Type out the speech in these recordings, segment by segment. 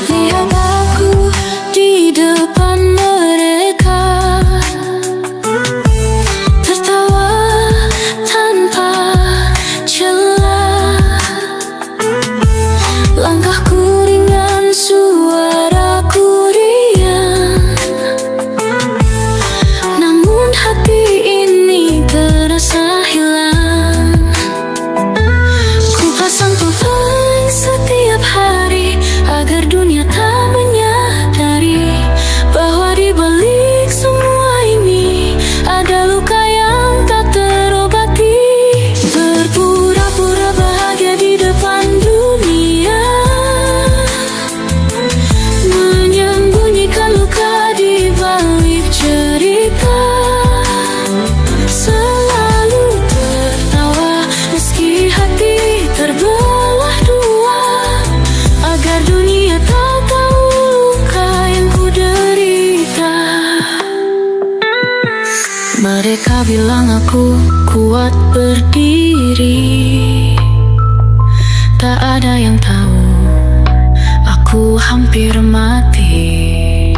Lihat aku di depan mereka, tertawa tanpa celah. Langkahku ringan, suaraku riang, namun hati ini terasa hilang. Ku pasang topeng setiap hari agar dunia tak menyadari bahwa di balik semua ini ada luka yang tak terobati. Berpura-pura bahagia di depan dunia, menyembunyikan luka di balik cerita. Selalu tertawa meski hati terbelah dua, agar dunia tak tahu luka yang ku derita. Mereka bilang aku kuat berdiri, tak ada yang tahu aku hampir mati.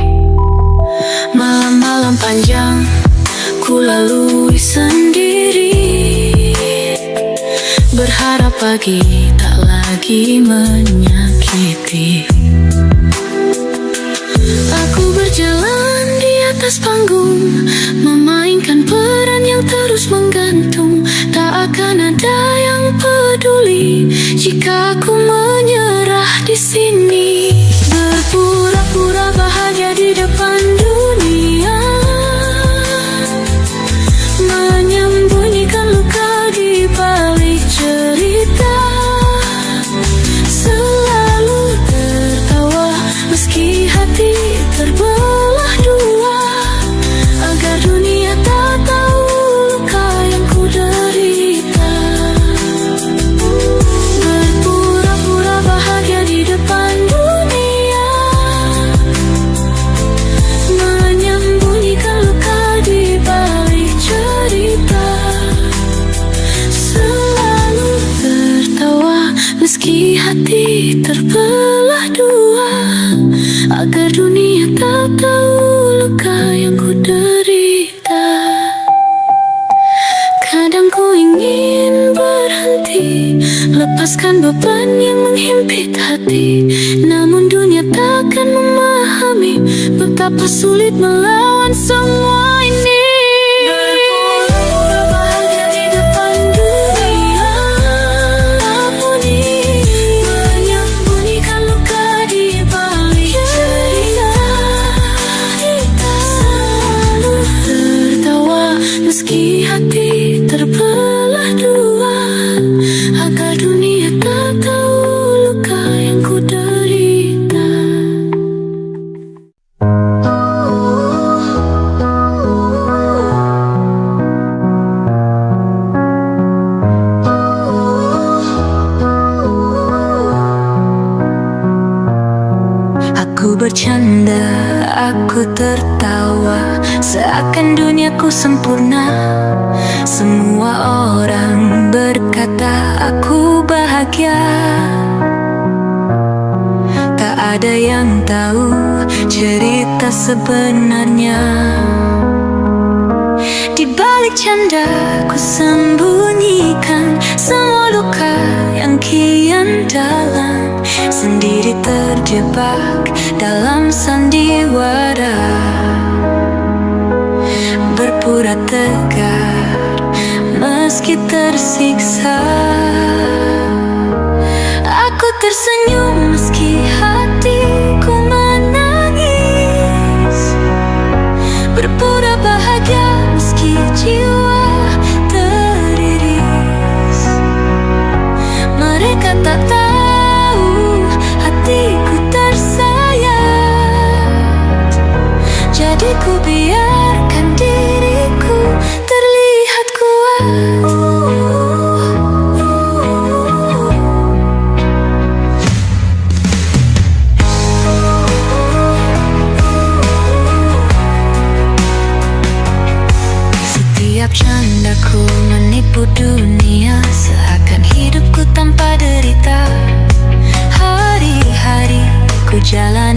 Malam-malam panjang ku lalui sendiri, berharap pagi tak lagi menyakiti. Aku berjalan di atas panggung, memainkan peran yang terus menggantung. Tak akan ada yang peduli jika aku menyerah di sini. Berpura-pura bahagia di depan dunia, menyembunyikan luka di balik cerita. Selalu tertawa meski hati terbelah dua, agar dunia tak tahu luka yang ku derita. Berpura-pura bahagia di depan dunia, menyembunyikan luka di balik cerita. Selalu tertawa meski hati terbelah dua, agar dunia tak tahu luka yang ku derita. Kadang ku ingin berhenti, lepaskan beban yang menghimpit hati, namun dunia takkan memahami betapa sulit melawan semua ini. Berpura-pura bahagia di depan dunia, menyembunyikan luka di balik cerita. Selalu tertawa meski hati terbelah dua, agar dunia tak tahu luka yang ku derita. Aku bercanda, aku tertawa, seakan duniaku sempurna. Semua orang berkata aku bahagia, tak ada yang tahu cerita sebenarnya. Di balik canda ku sembunyikan semua luka yang kian dalam, sendiri terjebak dalam sandiwara. Berpura tegar meski tersiksa, aku tersenyum meski hatiku menangis. Berpura bahagia meski jiwa teriris. Mereka tak tahu hatiku tersayat, jadi ku biarkan diriku terlihat kuat.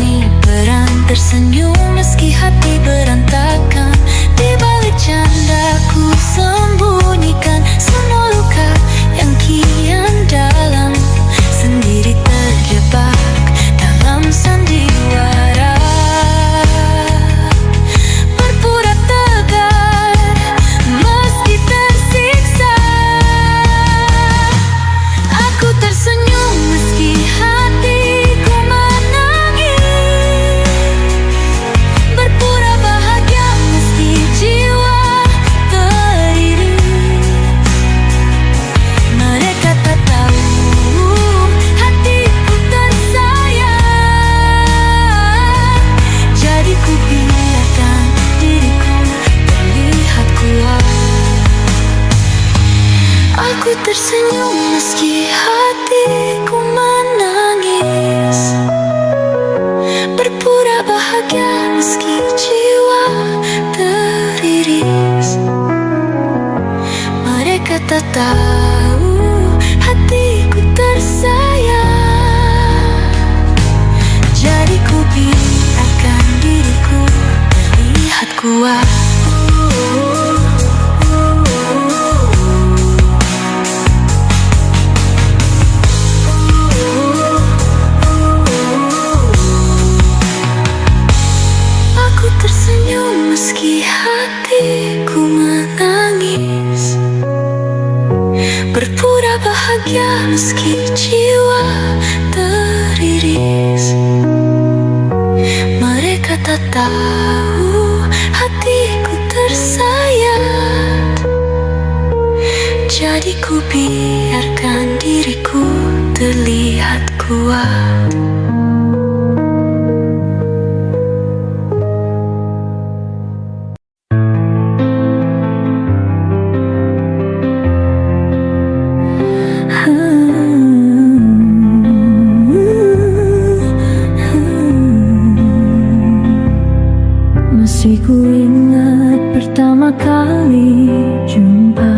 jalani peran tersenyum meski hati berantakan. Di balik canda ku sembunyikan semua luka yang kian dalam, sendiri terjebak dalam sandiwara. Berpura tegar meski tersiksa, aku tersenyum meski hatiku menangis. Berpura bahagia meski jiwa teriris. Mereka tak tahu hatiku tersayang, jadi ku biarkan diriku terlihat kuat. Aku tersenyum meski hatiku menangis. Berpura bahagia meski jiwa teriris. Mereka tak tahu hatiku tersayang, jadi ku biarkan diriku terlihat kuat. Aku tersenyum meski hatiku menangis. Berpura bahagia meski jiwa teriris. Mereka tak tahu hatiku tersayat, jadi ku biarkan diriku terlihat kuat. Masih ku ingat pertama kali jumpa,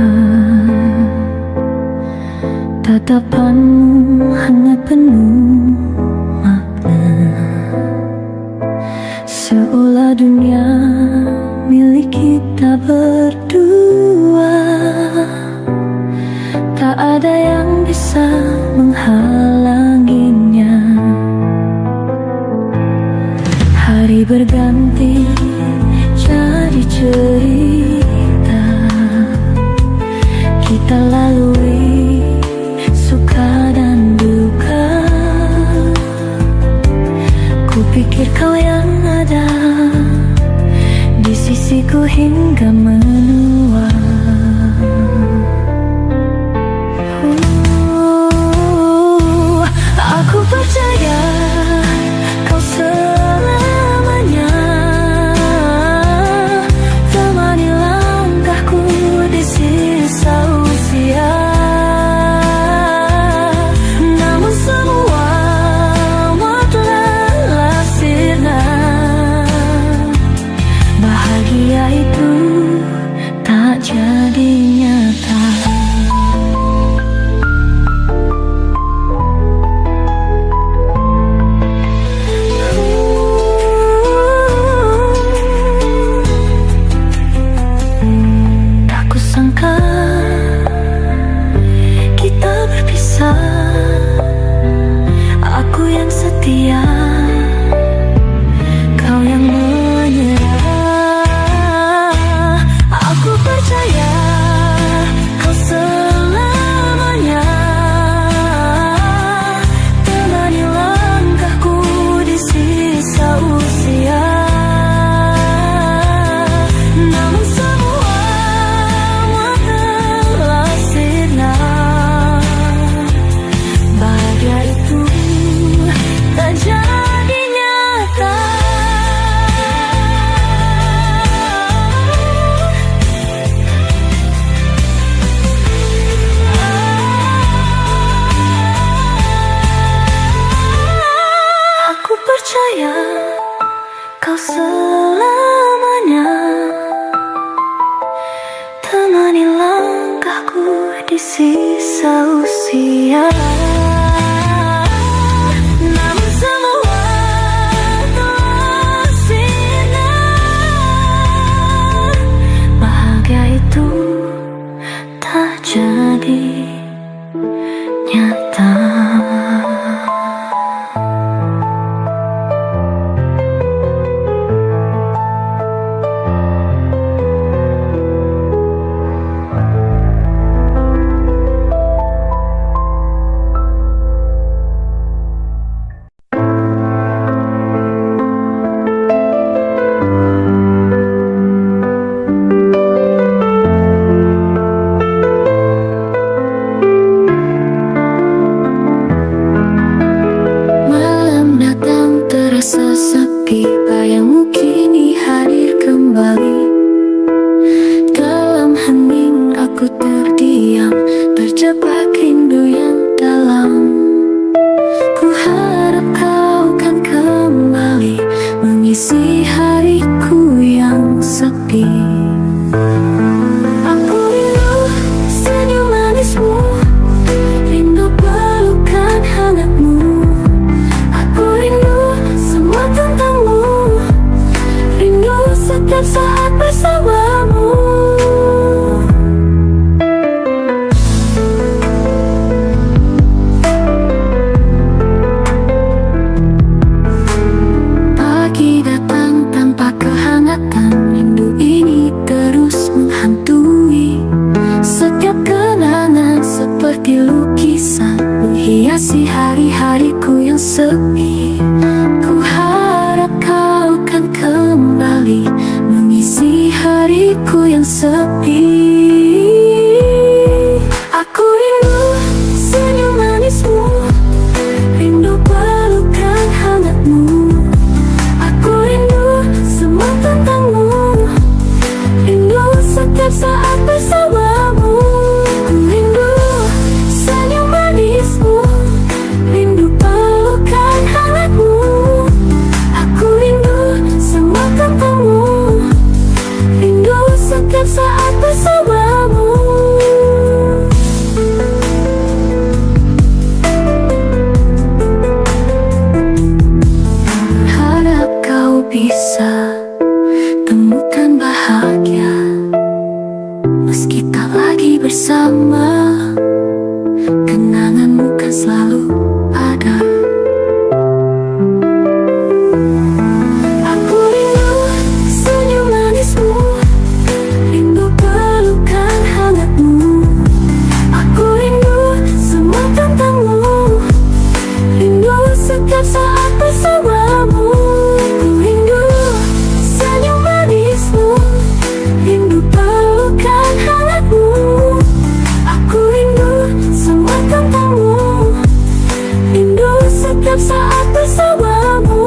tatapanmu hangat penuh makna, seolah dunia milik kita berdua. Tak ada yang bisa menghalanginya. Hari berganti jadi cerita kita lalui suka dan duka. Kupikir kau yang ada di sisiku hingga menua. Aku percaya kau selamanya temani langkahku di sisa usia. Namun semua telah sirna. Bahagia itu tak jadi nyata. Aku yang setia, kau yang menyerah. Aku percaya kau selamanya temani langkahku di sisa usia. Namun semua telah sirna. Bahagia itu tak jadi nyata. Aku percaya kau selamanya temani langkahku di sisa usia. Namun semua sepi. Aku rindu senyum manismu, rindu pelukan hangatmu. Aku rindu semua tentangmu, rindu setiap saat bersamamu. Pagi datang tanpa kehangatan, rindu ini terus menghantui. Setiap kenangan seperti lukisan menghiasi hari-hariku yang sepi. Ku harap kau kan kembali mengisi hariku yang sepi. Aku rindu senyum manismu, rindu pelukan hangatmu. Aku rindu semua tentangmu, rindu setiap saat bersamamu. Ku rindu senyum manismu, rindu pelukan hangatmu. Aku rindu semua tentangmu, rindu setiap saat bersamamu. Harap kau bisa temukan bahagia meski tak lagi bersama. Kenanganmu kan selalu ada. Aku rindu senyum manismu, rindu pelukan hangatmu. Aku rindu semua tentangmu, rindu setiap saat bersamamu. Ku rindu senyum manismu, rindu pelukan hangatmu. Aku rindu semua tentangmu, rindu setiap saat bersamamu.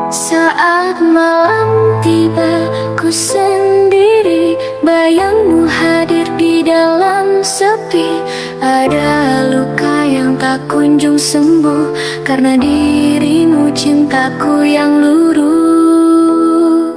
Saat malam tiba, ku sendiri, bayangmu hadir di dalam sepi. Ada luka yang tak kunjung sembuh karena dirimu, cintaku yang luruh.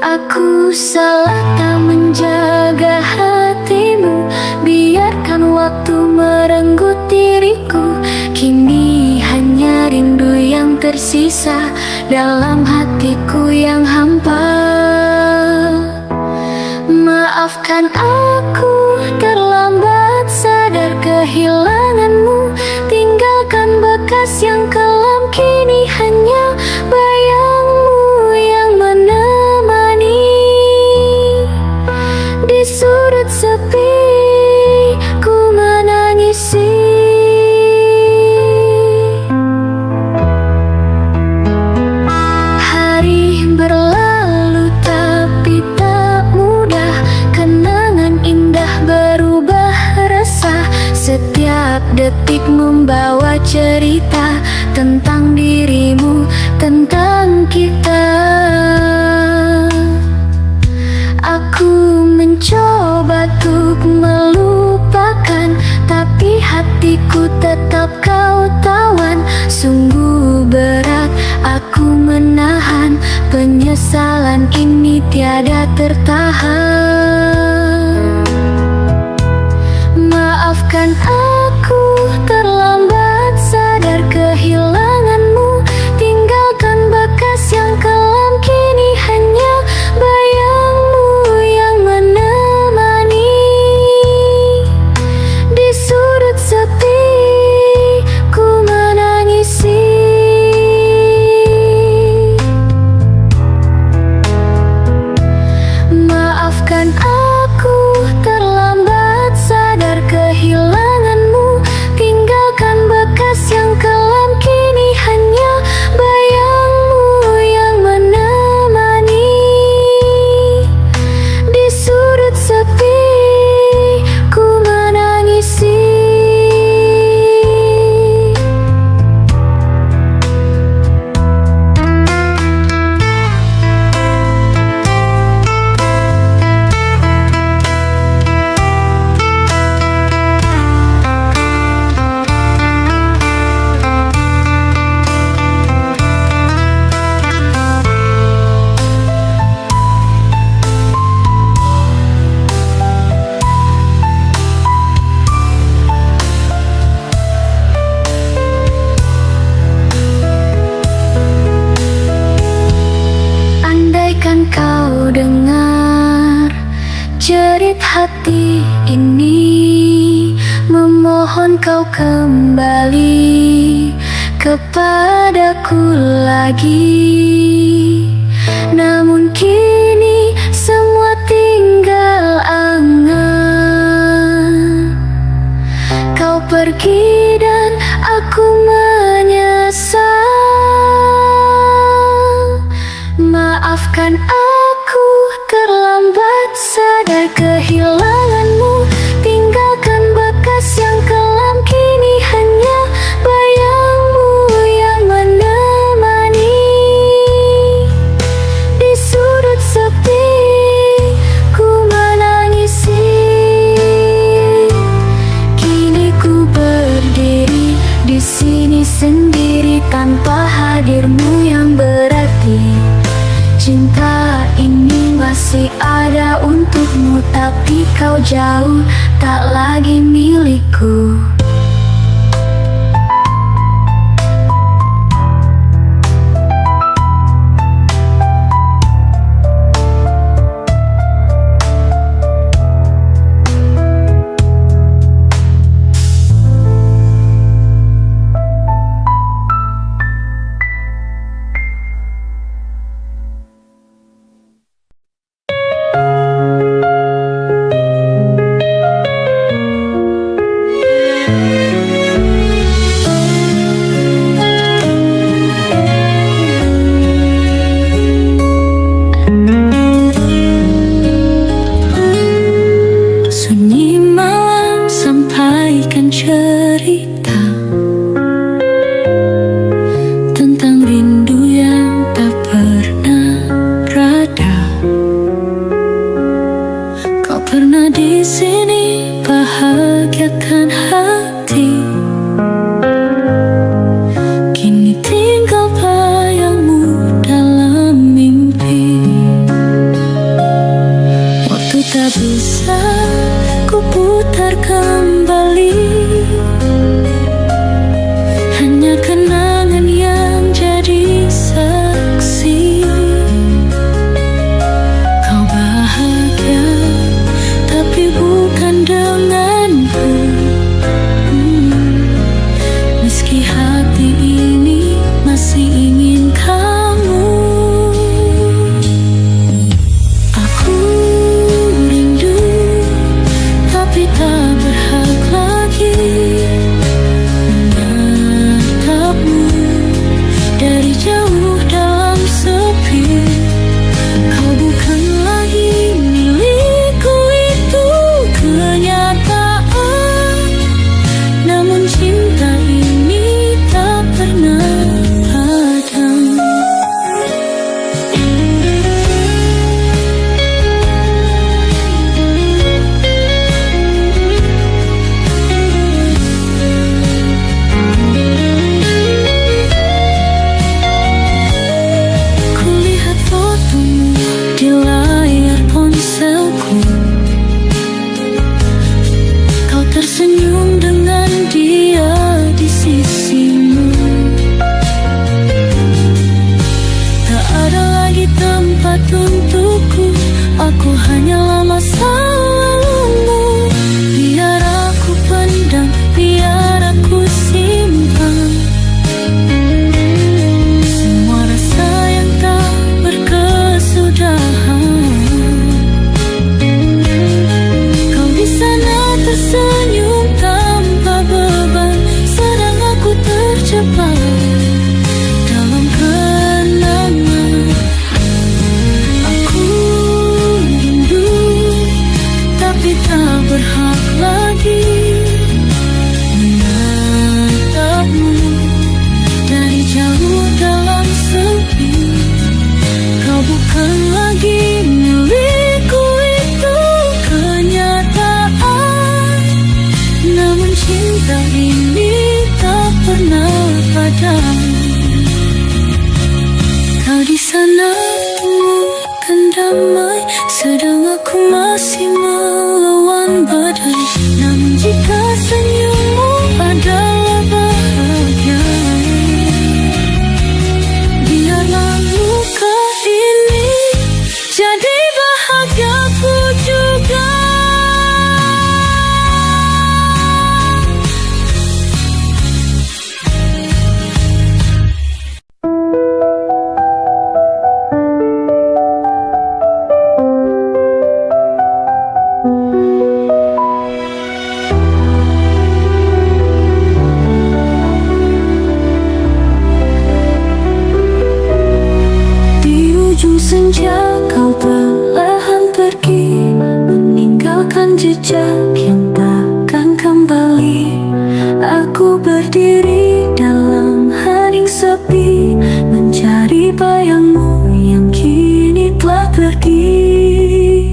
Aku salah tak menjaga hatimu, biarkan waktu merenggut diriku. Kini hanya rindu yang tersisa dalam hatiku yang hampa. Maafkan aku terlambat sadar kehilanganmu, tinggalkan bekas yang kelam. Kini hanya bayangmu yang menemani. Di sudut sepi ku menangisi. Hari berlalu tapi tak mudah, kenangan indah berubah resah. Setiap detik membawa cerita tentang dirimu, tentang kita. Aku mencoba untuk melupakan, tapi hatiku tetap kau tawan. Sungguh berat aku menahan, penyesalan ini tiada tertahan. Maafkan aku terlambat sadar kehilanganmu, tinggalkan bekas yang kelam. Kini hanya bayangmu yang menemani. Di sudut sepi ku menangisi. Maafkan aku terlambat sadar kehilanganmu, engkau kembali kepadaku lagi. Namun kini semua tinggal angan. Kau pergi dan aku menyesal. Maafkan aku terlambat sadar kehilanganmu. Tinggalkan bekas yang kelam, kini hanya bayangmu yang menemani. Di sudut sepi ku menangisi. Kini ku berdiri di sini sendiri tanpa hadirmu yang berarti. Cinta ini masih ada untukmu, tapi kau jauh tak lagi milikku. Sunyi malam sampaikan cerita tentang rindu yang tak pernah reda. Kau pernah di sini bahagiakan hati. Kini tinggal bayangmu dalam mimpi. Waktu tak bisa ku putar kembali, hanya kenangan yang jadi saksi. Kau bahagia tapi bukan denganku. Meski hati ini masih ingin kamu. Aku rindu tapi tak berhak lagi menatapmu dari jauh dalam sepi. Kau bukan lagi milikku, itu kenyataan. Namun cinta ini tak pernah padam. Kulihat fotomu di layar ponselku. Kau tersenyum dengan dia di sisimu. Tak ada lagi tempat untukku. Aku hanyalah masa lalumu. Biar aku pendam, biar aku simpan semua rasa yang tak berkesudahan. Kau di sana tersenyum tanpa beban, sedang aku terjebak dalam kenangan. Aku rindu tapi tak berhak lagi menatapmu dari jauh dalam sepi. Kau bukan lagi milikku, itu kenyataan. Namun cinta ini tak pernah padam. Kau di sana temukan damai, sedang aku masih melawan badai. Namun jika senyummu adalah bahagia, biarlah luka ini jadi bahagiaku juga. berdiri dalam hening sepi, mencari bayangmu yang kini telah pergi.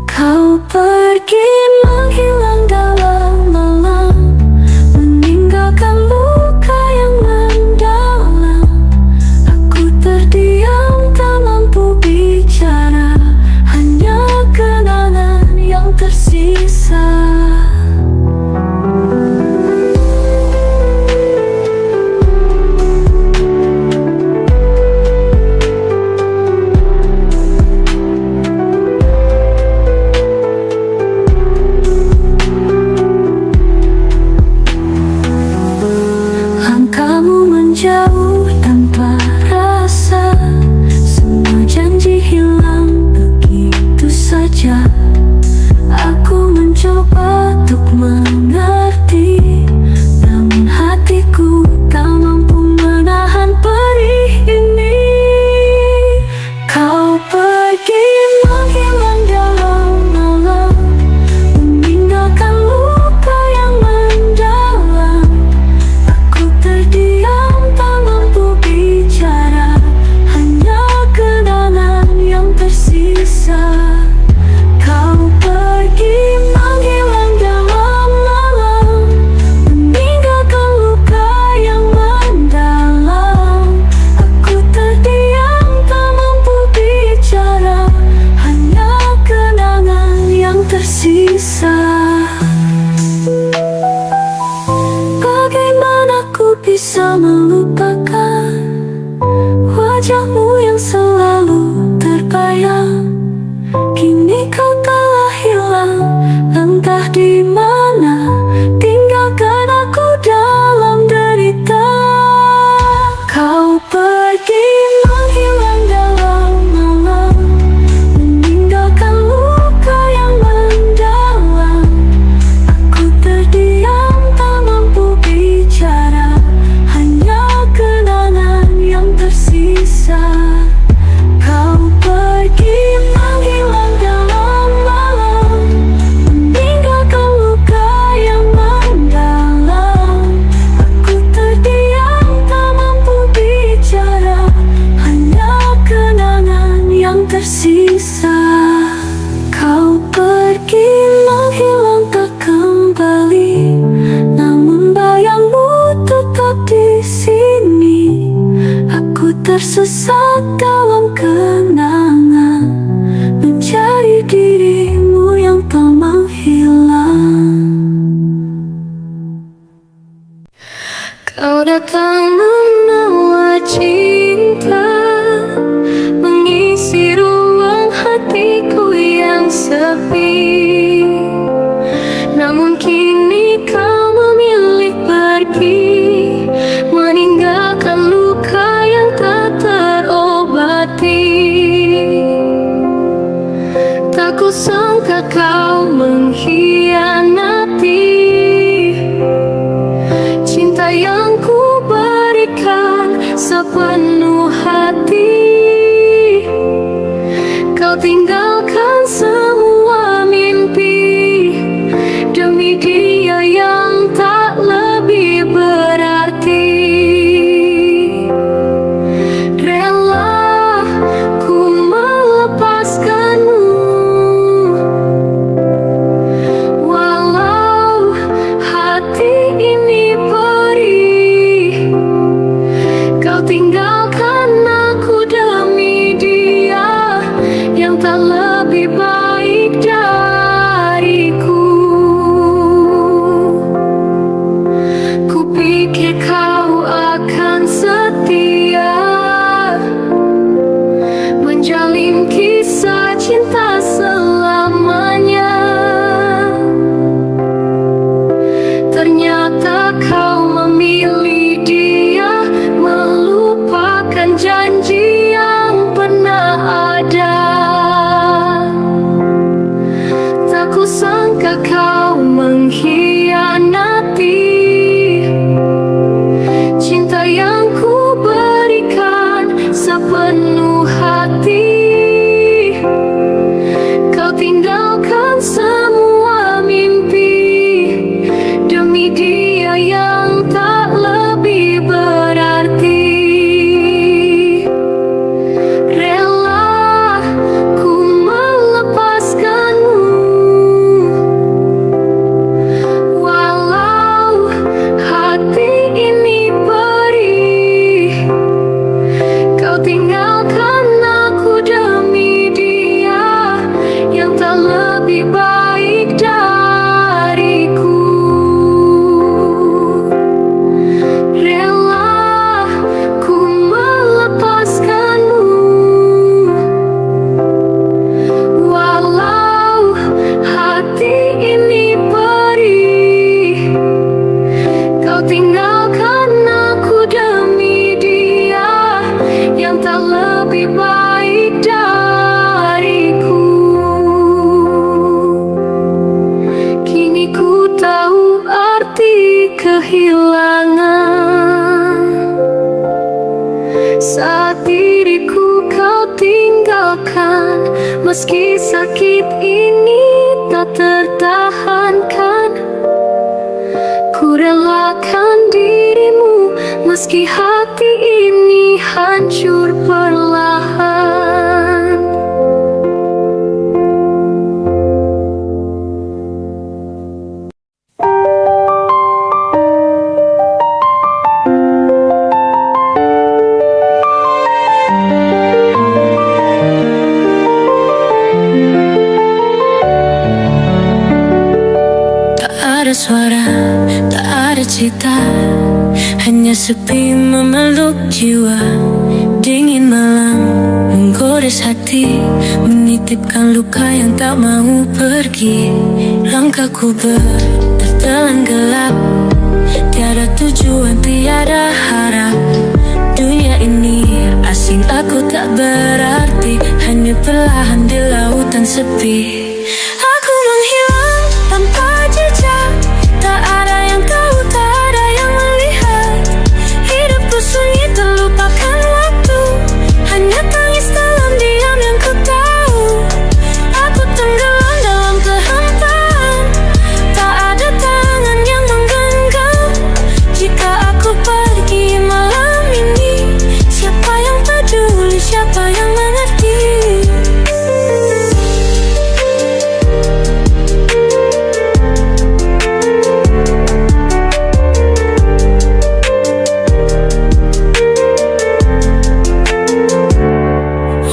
Kau pergi menghilang dalam malam, meninggalkan luka yang mendalam. Aku terdiam tak mampu bicara, hanya kenangan yang tersisa. Langkahmu menjauh tanpa rasa, semua janji hilang begitu saja. Aku mencoba untuk mengerti, namun hatiku tak mampu menahan perih ini. Kau pergi menghilang dalam malam, meninggalkan luka yang mendalam. Aku terdiam tak mampu bicara, hanya kenangan yang tersisa. Kau pergi menghilang dalam malam, meninggalkan luka yang mendalam. Aku terdiam tak mampu bicara, hanya kenangan yang tersisa. Bagaimana ku bisa melupakan wajahmu yang selalu terbayang? Kini kau telah hilang, entah di mana, tinggalkan aku dalam derita. Kau pergi menghilang dalam malam, meninggalkan luka yang mendalam. Aku terdiam tak mampu bicara, hanya kenangan yang tersisa. Kau pergi menghilang dalam malam, meninggalkan luka yang mendalam. Aku terdiam tak mampu bicara, hanya kenangan yang tersisa. Kau pergi menghilang tak kembali, namun bayangmu tetap di sini. Aku tersesat dalam kenangan, mencari dirimu yang tak menghilang. Kau datang membawa cinta, mengisi ruang hatiku yang sepi. Namun kini kau memilih pergi, meninggalkan luka yang tak terobati. Tak kusangka kau mengkhianati cinta yang ku berikan sepenuh hati. Kau tinggalkan semua mimpi demi dia yang tak lebih berarti. Rela ku melepaskanmu, walau hati ini perih. Kau tinggalkan aku demi dia yang tak lebih baik dariku. kehilangan. Saat diriku kau tinggalkan, meski sakit ini tak tertahankan, ku relakan dirimu meski hati ini hancur perlahan. Tak ada suara, tak ada cita, hanya sepi memeluk jiwa. Dingin malam menggores hati, menitipkan luka yang tak mau pergi. Langkahku bertelan gelap, tiada tujuan, tiada harap. Dunia ini asing, aku tak berarti, hanya perlahan di lautan sepi. Aku menghilang tanpa jejak, tak ada yang tahu, tak ada yang melihat. Hidupku sunyi terlupakan waktu, hanya tangis dalam diam yang ku tahu. Aku tenggelam dalam kehampaan, tak ada tangan yang menggenggam. Jika aku pergi malam ini, siapa yang peduli, siapa yang mengerti?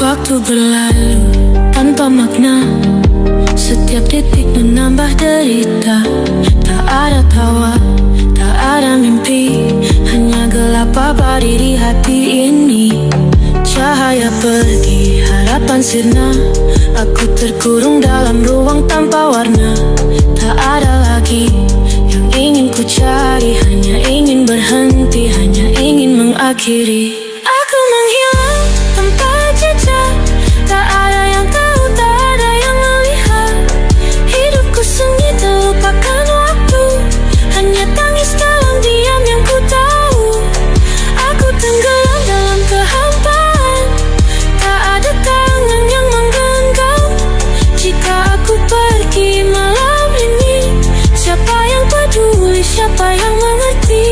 Waktu berlalu tanpa makna, setiap detik menambah derita. Tak ada tawa, tak ada mimpi, hanya gelap abadi di hati ini. Cahaya pergi, harapan sirna, aku terkurung dalam ruang tanpa warna. Tak ada lagi yang ingin ku cari, hanya ingin berhenti, hanya ingin mengakhiri. Aku menghilang tanpa jejak, tak ada yang tahu, tak ada yang melihat. Hidupku sunyi terlupakan waktu, hanya tangis dalam diam yang ku tahu. Aku tenggelam dalam kehampaan, tak ada tangan yang menggenggam. Jika aku pergi malam ini, siapa yang peduli, siapa yang mengerti?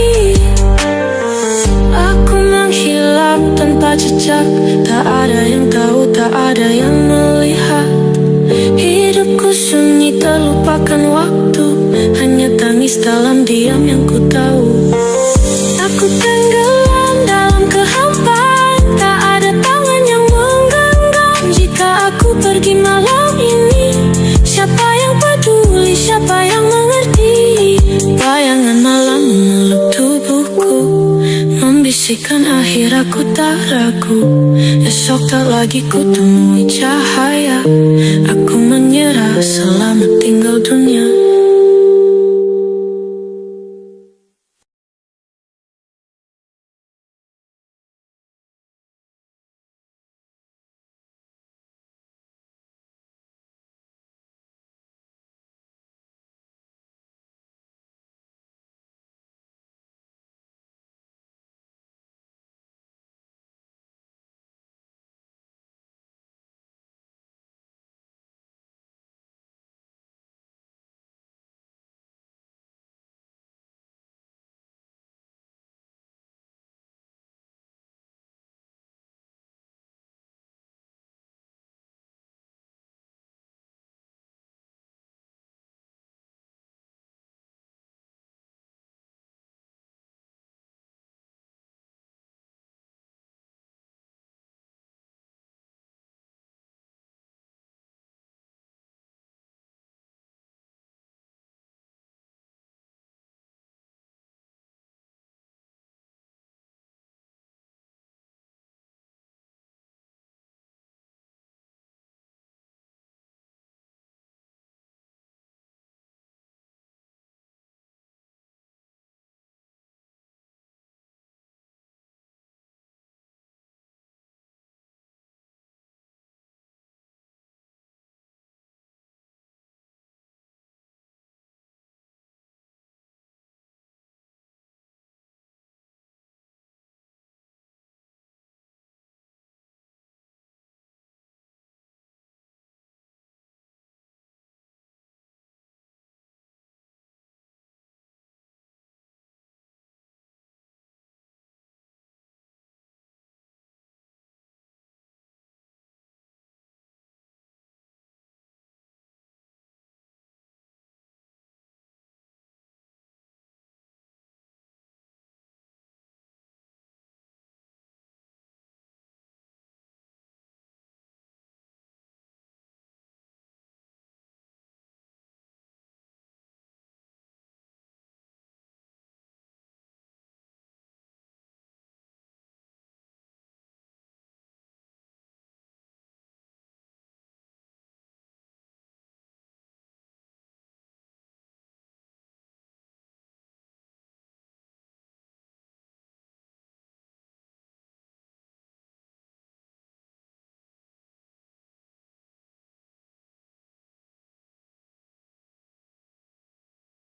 Aku menghilang tanpa jejak, tak ada yang tahu, tak ada yang melihat. Hidupku sunyi terlupakan waktu, hanya tangis dalam diam yang ku tahu. Aku tenggelam dalam kehampaan, tak ada tangan yang menggenggam. Jika aku pergi malam ini, siapa yang peduli, siapa yang mengerti? Bayangan malam memeluk tubuhku, membisikkan akhir aku tak ragu. Esok tak lagi ku temui cahaya, aku menyerah, selamat tinggal dunia.